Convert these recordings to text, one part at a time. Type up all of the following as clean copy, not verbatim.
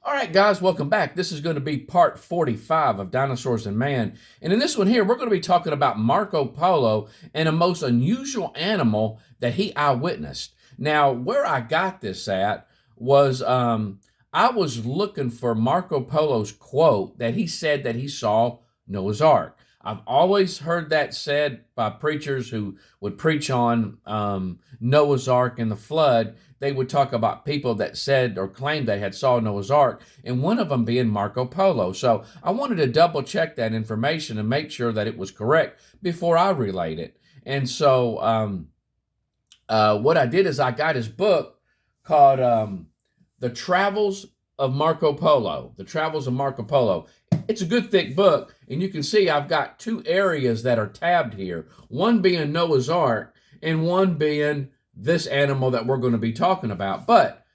All right, guys, welcome back. This is going to be part 45 of Dinosaurs and Man. And in this one here, we're going to be talking about Marco Polo and a most unusual animal that he eyewitnessed. Now, where I got this at was I was looking for Marco Polo's quote that he said that he saw Noah's Ark. I've always heard that said by preachers who would preach on Noah's Ark and the flood. They would talk about people that said or claimed they had saw Noah's Ark, and one of them being Marco Polo. So I wanted to double check that information and make sure that it was correct before I relayed it. And so what I did is I got his book called The Travels of Marco Polo. The Travels of Marco Polo. It's a good thick book, and you can see I've got two areas that are tabbed here, one being Noah's Ark and one being this animal that we're going to be talking about. But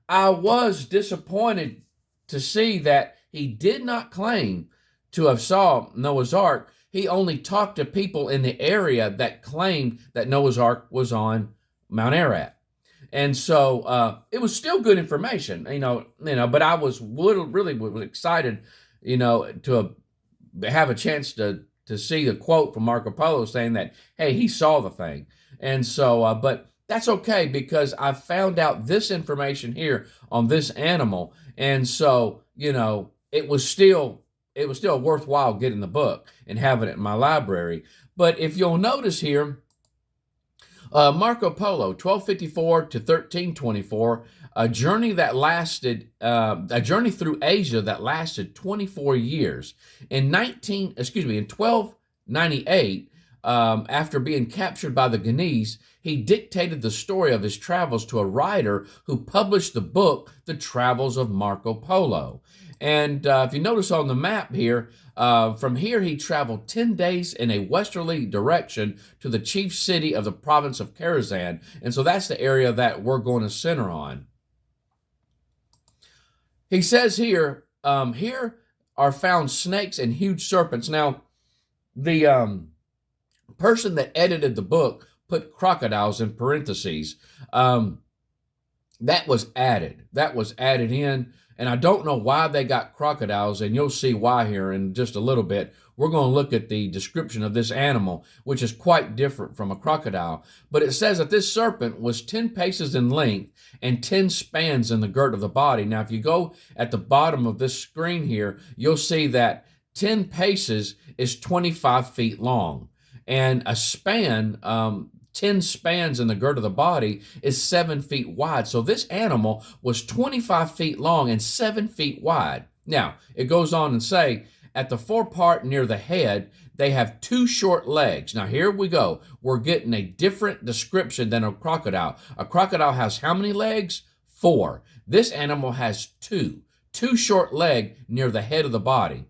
I was disappointed to see that he did not claim to have saw Noah's Ark. He only talked to people in the area that claimed that Noah's Ark was on Mount Ararat. And so it was still good information, but I was really excited, to have a chance to see the quote from Marco Polo saying that, hey, he saw the thing. And so, but that's okay because I found out this information here on this animal. And so, it was still worthwhile getting the book and having it in my library. But if you'll notice here, Marco Polo, 1254 to 1324, a journey through Asia that lasted 24 years. In 1298, after being captured by the Guineas, he dictated the story of his travels to a writer who published the book, The Travels of Marco Polo. And if you notice on the map here, from here he traveled 10 days in a westerly direction to the chief city of the province of Khorasan. And so that's the area that we're going to center on. He says here, here are found snakes and huge serpents. Now, the person that edited the book put crocodiles in parentheses. That was added. That was added in. And I don't know why they got crocodiles, and you'll see why here in just a little bit. We're going to look at the description of this animal, which is quite different from a crocodile. But it says that this serpent was 10 paces in length and 10 spans in the girth of the body. Now, if you go at the bottom of this screen here, you'll see that 10 paces is 25 feet long. And a span, 10 spans in the girth of the body is 7 feet wide. So this animal was 25 feet long and 7 feet wide. Now, it goes on and say, at the forepart near the head, they have two short legs. Now, here we go. We're getting a different description than a crocodile. A crocodile has how many legs? 4. This animal has 2. 2 short legs near the head of the body.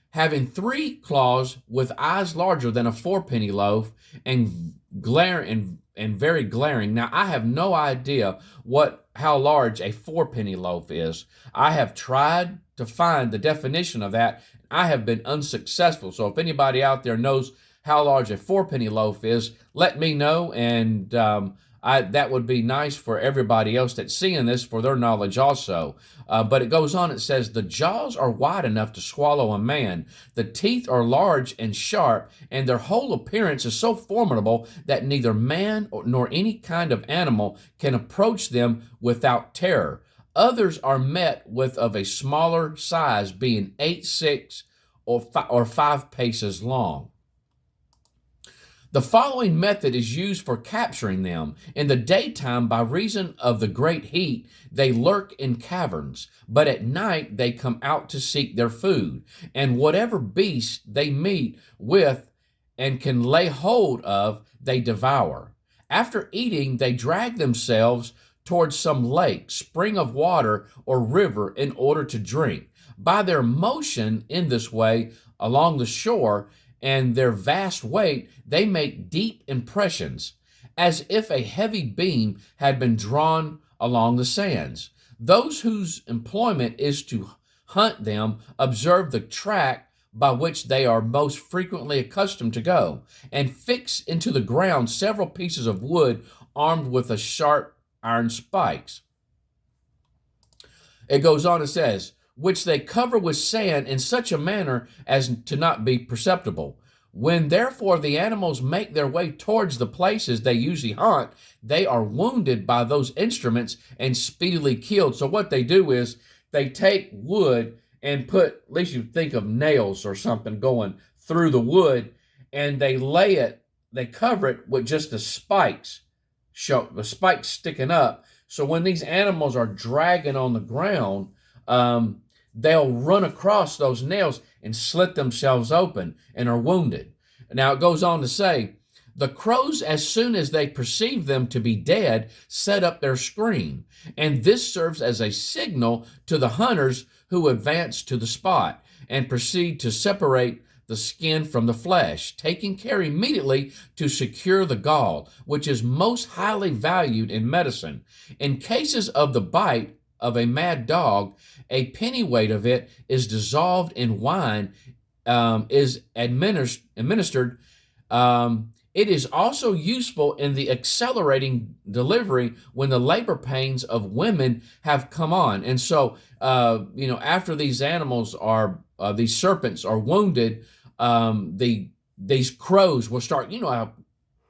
Having 3 claws with eyes larger than a 4-penny loaf and glaring and very glaring. Now, I have no idea how large a 4-penny loaf is. I have tried to find the definition of that. I have been unsuccessful. So if anybody out there knows how large a 4-penny loaf is, let me know, and that would be nice for everybody else that's seeing this for their knowledge also. But it goes on, it says, the jaws are wide enough to swallow a man. The teeth are large and sharp, and their whole appearance is so formidable that neither man nor any kind of animal can approach them without terror. Others are met with of a smaller size, being 8, 6, or 5 paces long. The following method is used for capturing them. In the daytime, by reason of the great heat, they lurk in caverns, but at night they come out to seek their food, and whatever beast they meet with and can lay hold of, they devour. After eating, they drag themselves towards some lake, spring of water, or river in order to drink. By their motion in this way along the shore, and their vast weight, they make deep impressions, as if a heavy beam had been drawn along the sands. Those whose employment is to hunt them observe the track by which they are most frequently accustomed to go, and fix into the ground several pieces of wood armed with a sharp iron spikes. It goes on and says, which they cover with sand in such a manner as to not be perceptible. When therefore the animals make their way towards the places they usually haunt, they are wounded by those instruments and speedily killed. So what they do is they take wood and put, at least you think of nails or something going through the wood, and they cover it with just the spikes, the spikes sticking up. So when these animals are dragging on the ground, they'll run across those nails and slit themselves open and are wounded. Now it goes on to say, the crows, as soon as they perceive them to be dead, set up their scream, and this serves as a signal to the hunters who advance to the spot and proceed to separate the skin from the flesh, taking care immediately to secure the gall, which is most highly valued in medicine. In cases of the bite of a mad dog, a pennyweight of it is dissolved in wine, is administered. It is also useful in the accelerating delivery when the labor pains of women have come on. And so, after these animals these serpents are wounded, these crows will start, how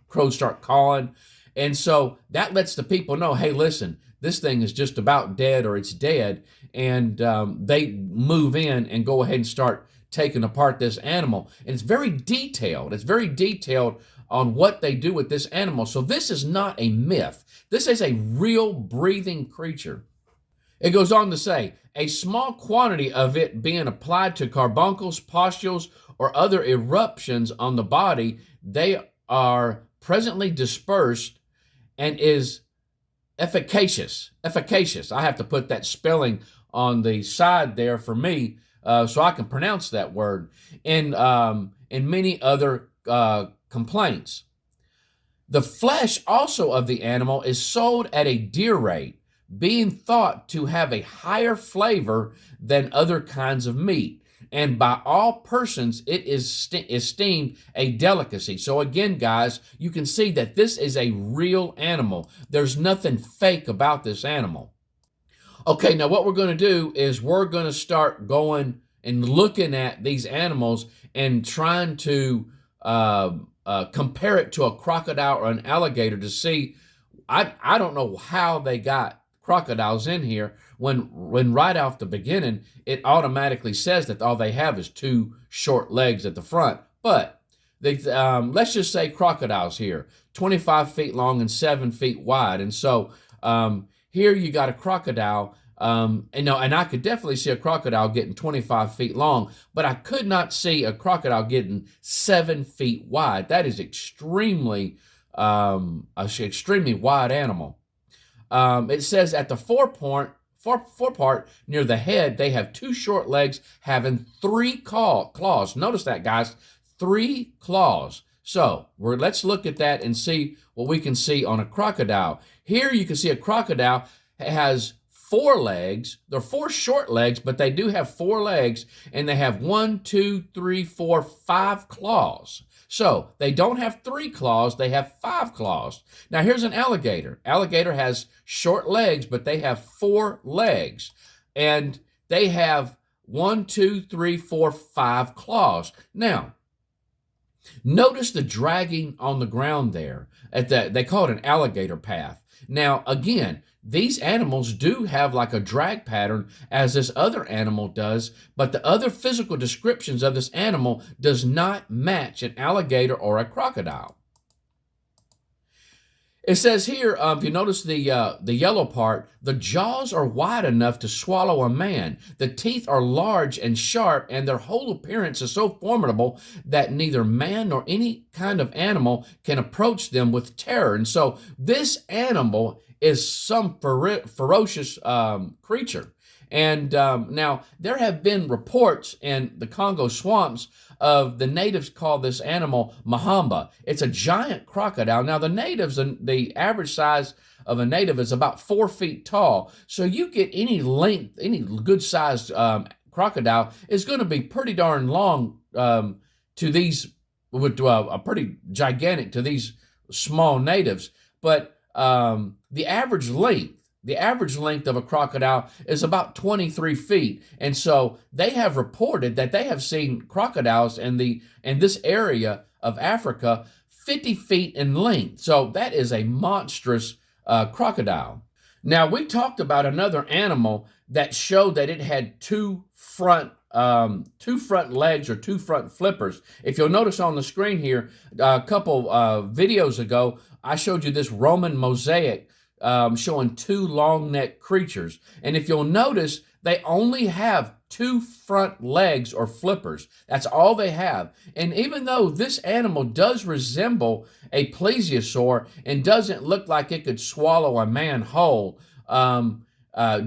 crows start calling. And so that lets the people know, hey, listen, this thing is just about dead or it's dead. And they move in and go ahead and start taking apart this animal. And it's very detailed. It's very detailed on what they do with this animal. So this is not a myth. This is a real breathing creature. It goes on to say, a small quantity of it being applied to carbuncles, pustules, or other eruptions on the body, they are presently dispersed and is efficacious. Efficacious. I have to put that spelling on the side there for me so I can pronounce that word. In many other complaints. The flesh also of the animal is sold at a dear rate, being thought to have a higher flavor than other kinds of meat, and by all persons it is esteemed a delicacy. So again, guys, you can see that this is a real animal. There's nothing fake about this animal. Okay, now what we're going to do is we're going to start going and looking at these animals and trying to compare it to a crocodile or an alligator to see. I don't know how they got crocodiles in here when right off the beginning it automatically says that all they have is two short legs at the front. But let's just say crocodiles here, 25 feet long and 7 feet wide. And so here you got a crocodile. And I could definitely see a crocodile getting 25 feet long, but I could not see a crocodile getting 7 feet wide. That is extremely wide animal. It says at the forepart near the head, they have two short legs having 3 claws. Notice that, guys, 3 claws. So let's look at that and see what we can see on a crocodile. Here you can see a crocodile has 4 legs. They're 4 short legs, but they do have 4 legs, and they have 1, 2, 3, 4, 5 claws. So they don't have 3 claws, they have 5 claws. Now here's an alligator. Alligator has short legs, but they have 4 legs, and they have 1, 2, 3, 4, 5 claws. Now, notice the dragging on the ground there. They call it an alligator path. Now, again, these animals do have like a drag pattern as this other animal does, but the other physical descriptions of this animal does not match an alligator or a crocodile. It says here, if you notice the yellow part, the jaws are wide enough to swallow a man. The teeth are large and sharp, and their whole appearance is so formidable that neither man nor any kind of animal can approach them with terror. And so this animal is some ferocious creature. And now there have been reports in the Congo swamps of the natives call this animal Mahamba. It's a giant crocodile. Now the natives, the average size of a native is about 4 feet tall. So you get any length, any good sized crocodile is going to be pretty darn long to these, pretty gigantic to these small natives. But the average length the average length of a crocodile is about 23 feet. And so they have reported that they have seen crocodiles in this area of Africa 50 feet in length. So that is a monstrous crocodile. Now, we talked about another animal that showed that it had two front legs or two front flippers. If you'll notice on the screen here, a couple videos ago, I showed you this Roman mosaic showing two long-necked creatures. And if you'll notice, they only have two front legs or flippers. That's all they have. And even though this animal does resemble a plesiosaur and doesn't look like it could swallow a man whole,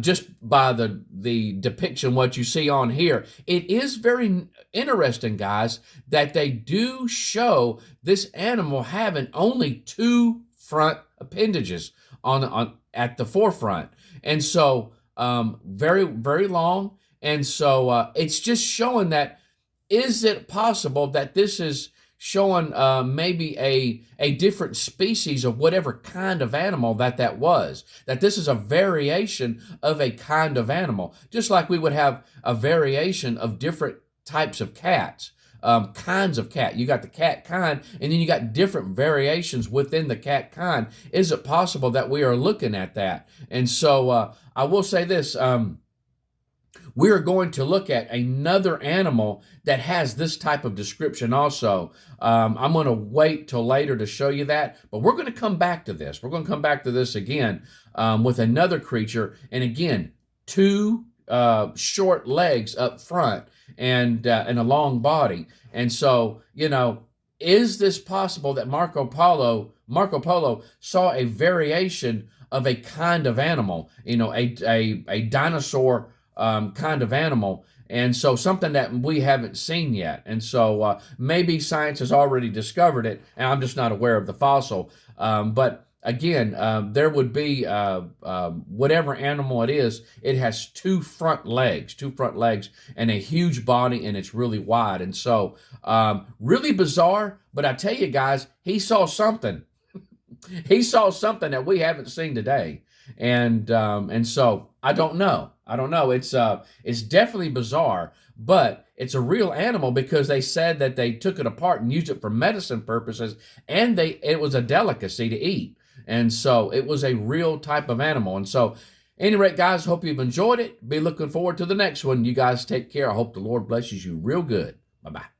just by the depiction, what you see on here, it is very interesting, guys, that they do show this animal having only two front appendages on at the forefront. And so very, very long. And so it's just showing that, is it possible that this is showing maybe a different species of whatever kind of animal that was, that this is a variation of a kind of animal, just like we would have a variation of different types of cats, kinds of cat. You got the cat kind, and then you got different variations within the cat kind. Is it possible that we are looking at that? And so I will say this, we're going to look at another animal that has this type of description also. I'm going to wait till later to show you that, but we're going to come back to this. We're going to come back to this again with another creature, and again, two short legs up front and a long body. And so, is this possible that Marco Polo saw a variation of a kind of animal, a dinosaur kind of animal, and so something that we haven't seen yet. And so maybe science has already discovered it, and I'm just not aware of the fossil. But again, there would be whatever animal it is. It has two front legs, and a huge body, and it's really wide. And so really bizarre. But I tell you guys, he saw something. He saw something that we haven't seen today. And so I don't know. It's definitely bizarre, but it's a real animal, because they said that they took it apart and used it for medicine purposes, and it was a delicacy to eat. And so it was a real type of animal. And so, at any rate, guys, hope you've enjoyed it. Be looking forward to the next one. You guys take care. I hope the Lord blesses you real good. Bye-bye.